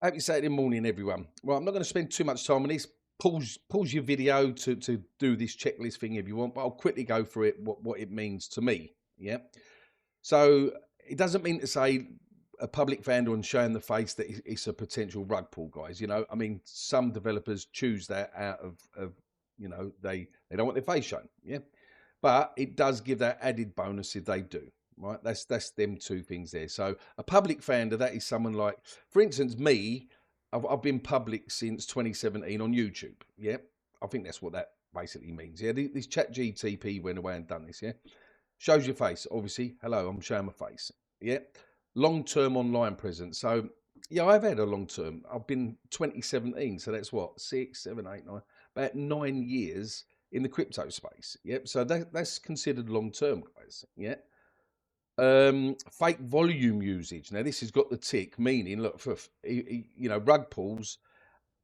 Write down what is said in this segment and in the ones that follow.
Happy Saturday morning, everyone. Well, I'm not going to spend too much time on this. Pause your video to do this checklist thing if you want, but I'll quickly go through it, what it means to me. Yeah. So it doesn't mean to say a public vendor and showing the face that it's a potential rug pull, guys. You know, I mean, some developers choose that out of they don't want their face shown. Yeah. But it does give that added bonus if they do. Right, that's them two things there. So a public founder, that is someone like, for instance, me. I've been public since 2017 on YouTube. Yeah, I think that's what that basically means. Yeah, this chat GTP went away and done this. Yeah, shows your face. Obviously, hello, I'm showing my face. Yeah, long-term online presence. So yeah, I've had a long-term. I've been 2017, so that's what 6, 7, 8, 9, about 9 years in the crypto space. Yep, so that's considered long-term, guys. Yeah. Fake volume usage. Now this has got the tick, meaning look, for rug pulls,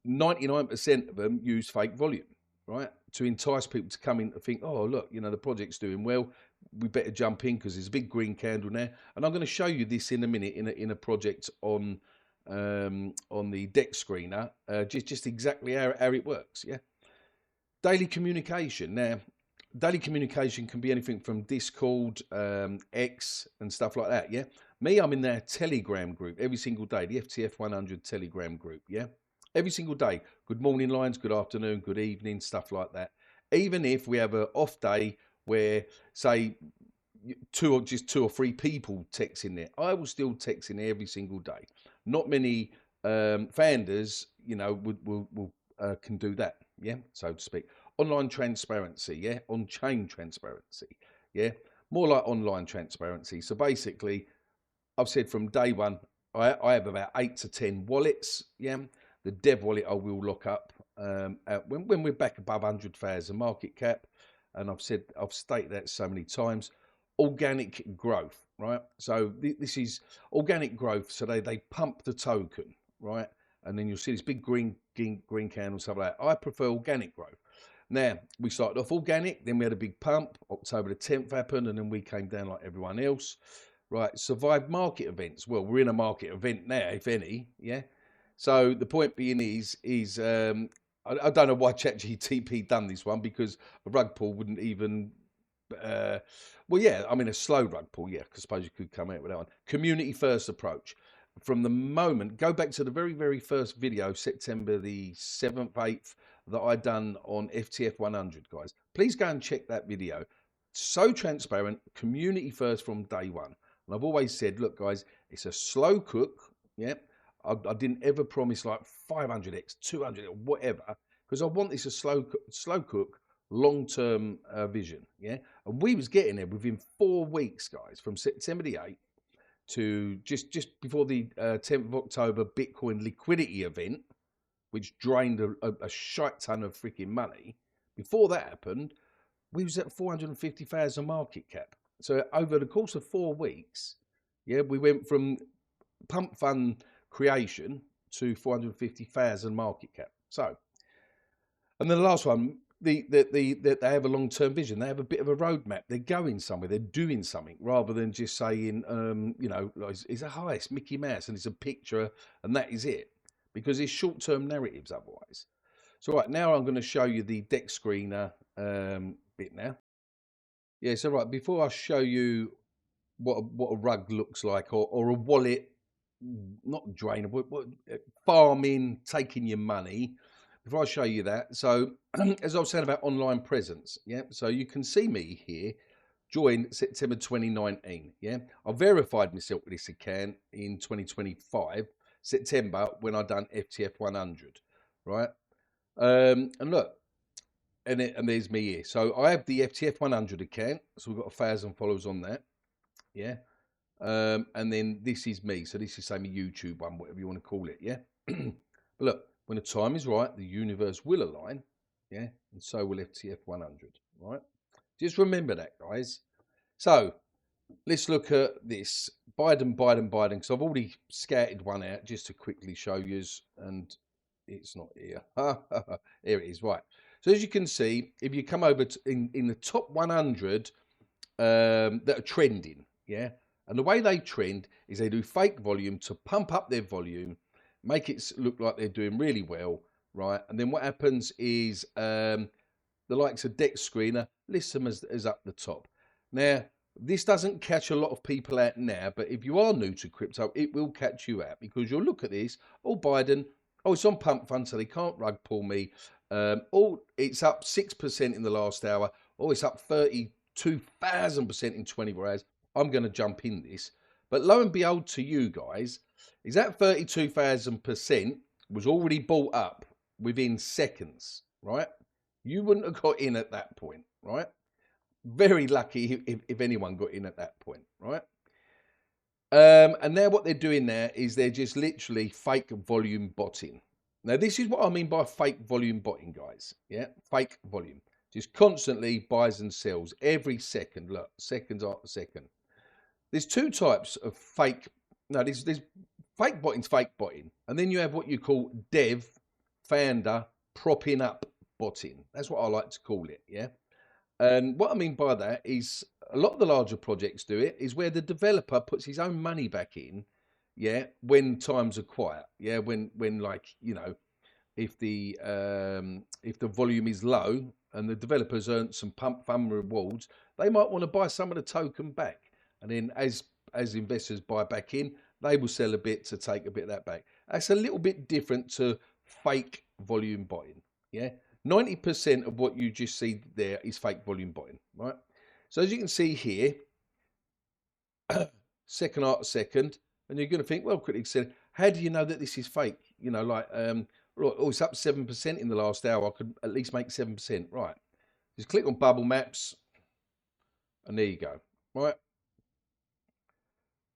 99% of them use fake volume, right, to entice people to come in to think, oh look, the project's doing well, we better jump in because there's a big green candle now. And I'm going to show you this in a minute in a project on the deck screener, just exactly how it works. Yeah. Daily communication. Now daily communication can be anything from Discord, X, and stuff like that. Yeah, me, I'm in their Telegram group every single day, the FTF100 Telegram group. Yeah, every single day. Good morning lines, good afternoon, good evening, stuff like that. Even if we have an off day where, say, two or three people text in there, I will still text in every single day. Not many founders, will can do that. Yeah, so to speak. Online transparency, yeah, on-chain transparency, yeah, more like online transparency. So basically, I've said from day one, I have about 8 to 10 wallets, yeah. The dev wallet I will lock up when we're back above 100,000 market cap, and I've stated that so many times. Organic growth, right? So this is organic growth. So they pump the token, right, and then you'll see this big green candle, stuff like that. I prefer organic growth. Now, we started off organic, then we had a big pump, October the 10th happened, and then we came down like everyone else. Right, survived market events. Well, we're in a market event now, if any, yeah? So the point being is I don't know why ChatGTP done this one, because a rug pull wouldn't even, well, yeah, I mean, a slow rug pull, yeah, because I suppose you could come out with that one. Community first approach. From the moment, go back to the very, very first video, September the 7th, 8th, that I done on FTF100, guys. Please go and check that video. So transparent, community first from day one. And I've always said, look, guys, it's a slow cook. Yeah, I didn't ever promise like 500x, 200, or whatever, because I want this a slow cook, long-term vision. Yeah, and we was getting there within 4 weeks, guys, from September the 8th to just before the 10th of October Bitcoin liquidity event, which drained a shite ton of freaking money. Before that happened, we was at 450,000 market cap. So over the course of 4 weeks, yeah, we went from pump fund creation to 450,000 market cap. So, and then the last one, they have a long-term vision. They have a bit of a roadmap. They're going somewhere. They're doing something, rather than just saying, it's a heist, Mickey Mouse, and it's a picture, and that is it. Because it's short-term narratives otherwise. So right now I'm going to show you the deck screener bit now. Yeah, so right, before I show you what a rug looks like, or a wallet, not drainer, but farming, taking your money. Before I show you that, so as I was saying about online presence, yeah, so you can see me here, joined September 2019, yeah. I verified myself with this account in 2025, September, when I done FTF100, right? And look, and there's me here. So I have the FTF100 account, so we've got 1,000 followers on that, yeah. And then this is me, so this is say my YouTube one, whatever you want to call it, yeah. But look, when the time is right, the universe will align, yeah, and so will FTF100, right? Just remember that, guys. So let's look at this. Biden, because I've already scouted one out just to quickly show you, and it's not here. Here it is, right. So as you can see, if you come over to in the top 100 that are trending, yeah, and the way they trend is they do fake volume to pump up their volume, make it look like they're doing really well, right? And then what happens is the likes of Dex Screener lists them as up the top. Now, this doesn't catch a lot of people out now, but if you are new to crypto, it will catch you out, because you'll look at this, oh, Biden, oh, it's on pump fund, so they can't rug pull me. Oh, it's up 6% in the last hour. Oh, it's up 32,000% in 24 hours. I'm going to jump in this. But lo and behold to you guys, is that 32,000% was already bought up within seconds, right? You wouldn't have got in at that point, right? Very lucky if anyone got in at that point, right? And now what they're doing there is they're just literally fake volume botting. Now, this is what I mean by fake volume botting, guys. Yeah, fake volume. Just constantly buys and sells every second. Look, seconds after second. There's two types of fake. No, there's fake botting's fake botting. And then you have what you call dev, founder, propping up botting. That's what I like to call it, yeah? And what I mean by that is a lot of the larger projects do it, is where the developer puts his own money back in, yeah, when times are quiet, yeah, when like, you know, if the volume is low and the developers earn some pump fund rewards, they might want to buy some of the token back, and then as investors buy back in, they will sell a bit to take a bit of that back. That's a little bit different to fake volume buying, yeah. 90% of what you just see there is fake volume buying, right? So as you can see here, second after second, and you're going to think, well, critics said, how do you know that this is fake? You know, like, oh, it's up 7% in the last hour. I could at least make 7%, right? Just click on bubble maps, and there you go, right?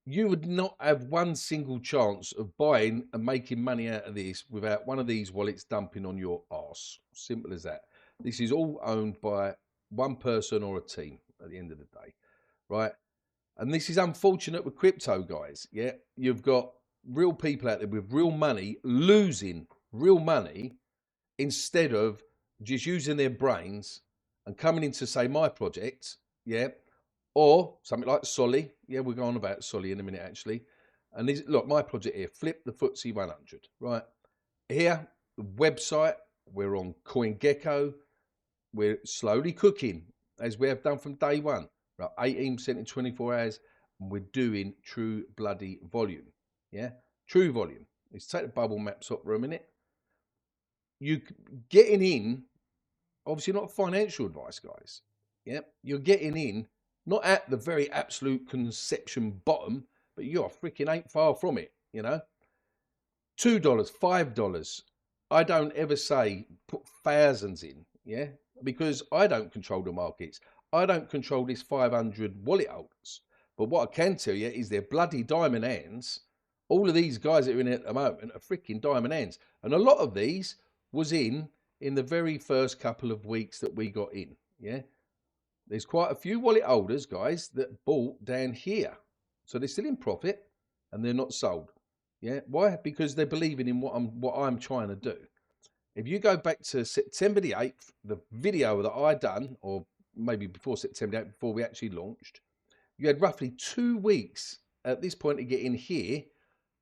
You would not have one single chance of buying and making money out of this without one of these wallets dumping on your arse. Simple as that. This is all owned by one person or a team at the end of the day, right? And this is unfortunate with crypto, guys. Yeah, you've got real people out there with real money losing real money instead of just using their brains and coming into, say, my project, yeah, or something like Solly. Yeah, we're going on about Solly in a minute, actually. And these, look, my project here, Flip the FTSE 100, right? Here, the website, we're on CoinGecko. We're slowly cooking, as we have done from day one. Right, 18% in 24 hours, and we're doing true bloody volume. Yeah, true volume. Let's take the bubble maps up for a minute. You getting in, obviously not financial advice, guys. Yeah, you're getting in, not at the very absolute conception bottom, but you're freaking ain't far from it, you know. $2, $5. I don't ever say put thousands in, yeah, because I don't control the markets. I don't control this 500 wallet holders. But what I can tell you is they're bloody diamond hands. All of these guys that are in it at the moment are freaking diamond hands. And a lot of these was in the very first couple of weeks that we got in, yeah. There's quite a few wallet holders, guys, that bought down here. So they're still in profit and they're not sold. Yeah. Why? Because they're believing in what I'm trying to do. If you go back to September the 8th, the video that I done, or maybe before September 8th, before we actually launched, you had roughly 2 weeks at this point to get in here.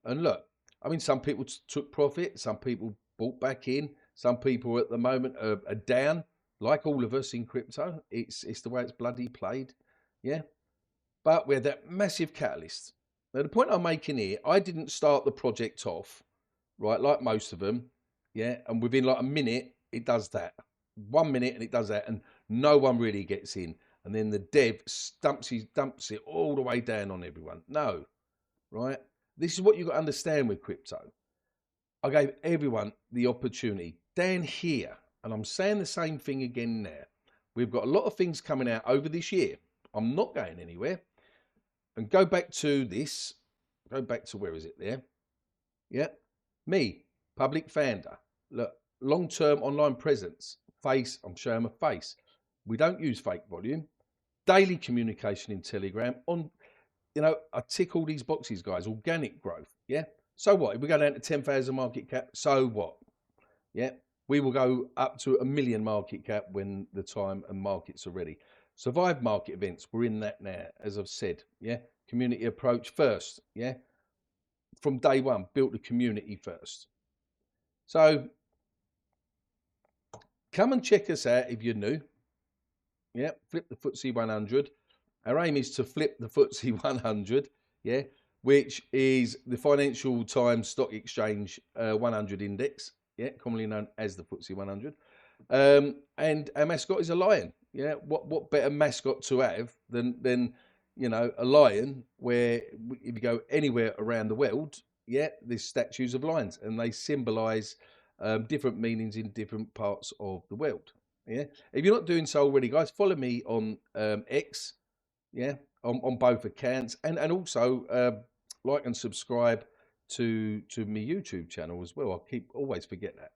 And look, I mean, some people took profit, some people bought back in, some people at the moment are down. Like all of us in crypto, it's the way it's bloody played, yeah. But we're that massive catalyst. Now, the point I'm making here, I didn't start the project off, right, like most of them, yeah, and within like a minute, it does that. 1 minute and it does that, and no one really gets in. And then the dev dumps it all the way down on everyone. No, right? This is what you've got to understand with crypto. I gave everyone the opportunity down here. And I'm saying the same thing again now. We've got a lot of things coming out over this year. I'm not going anywhere. And go back to this. Go back to, where is it there? Yeah. Me, public founder. Look, long-term online presence. Face, I'm showing my face. We don't use fake volume. Daily communication in Telegram. On, you know, I tick all these boxes, guys. Organic growth. Yeah. So what? If we go down to 10,000 market cap, so what? Yeah. We will go up to 1 million market cap when the time and markets are ready. Survive market events. We're in that now, as I've said. Yeah. Community approach first. Yeah. from day one, built a community first. So come and check us out if you're new. Yeah, flip the FTSE 100. Our aim is to flip the FTSE 100, yeah, which is the Financial Times Stock Exchange 100 Index, yeah, commonly known as the FTSE 100. And our mascot is a lion. Yeah, what better mascot to have than you know, a lion? Where if you go anywhere around the world, yeah, there's statues of lions, and they symbolise different meanings in different parts of the world. Yeah, if you're not doing so already, guys, follow me on X. Yeah, on both accounts, and also like and subscribe to my YouTube channel as well. I always forget that.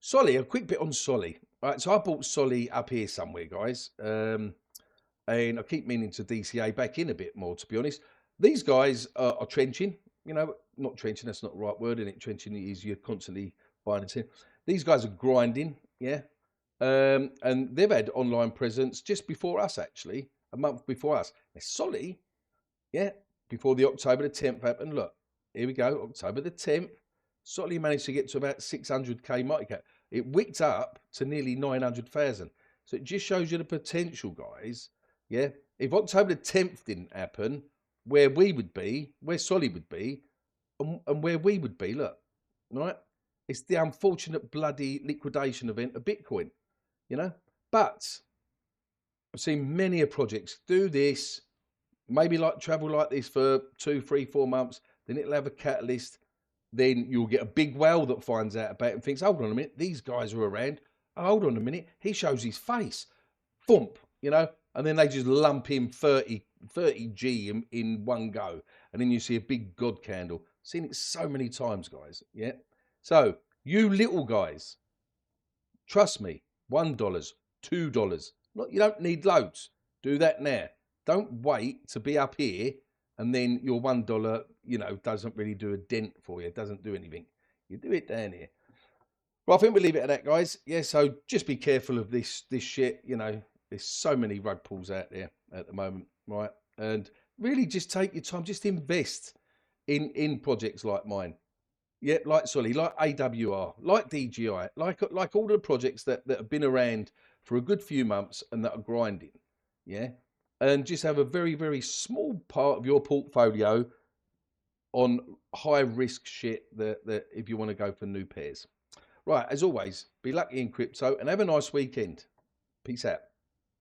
Solly, a quick bit on Solly. Right, so I bought Solly up here somewhere, guys, and I keep meaning to DCA back in a bit more, to be honest. These guys are trenching, you know, not trenching, that's not the right word, and trenching is you're constantly buying it in. These guys are grinding, yeah, and they've had online presence just before us, actually, a month before us. Now, Solly, yeah, before the October the 10th happened, look, here we go, October the 10th, Solly managed to get to about 600k market cap. It wicked up to nearly 900,000. So it just shows you the potential, guys. Yeah, if October the 10th didn't happen, where we would be, where Solly would be, and where we would be, look, right? It's the unfortunate bloody liquidation event of Bitcoin, you know? But I've seen many projects do this, maybe like travel like this for 2, 3, 4 months, then it'll have a catalyst. Then you'll get a big whale that finds out about it and thinks, hold on a minute, these guys are around. Oh, hold on a minute, he shows his face. Thump, you know, and then they just lump in 30G in one go. And then you see a big God candle. Seen it so many times, guys, yeah? So, you little guys, trust me, $1, $2. You don't need loads. Do that now. Don't wait to be up here and then your $1, you know, doesn't really do a dent for you. It doesn't do anything. You do it down here. Well, I think we'll leave it at that, guys. Yeah, so just be careful of this shit. You know, there's so many rug pulls out there at the moment, right? And really just take your time. Just invest in projects like mine. Yeah, like Solly, like AWR, like DGI, like all the projects that have been around for a good few months and that are grinding. Yeah. And just have a very, very small part of your portfolio on high risk shit that if you want to go for new pairs. Right, as always, be lucky in crypto and have a nice weekend. Peace out.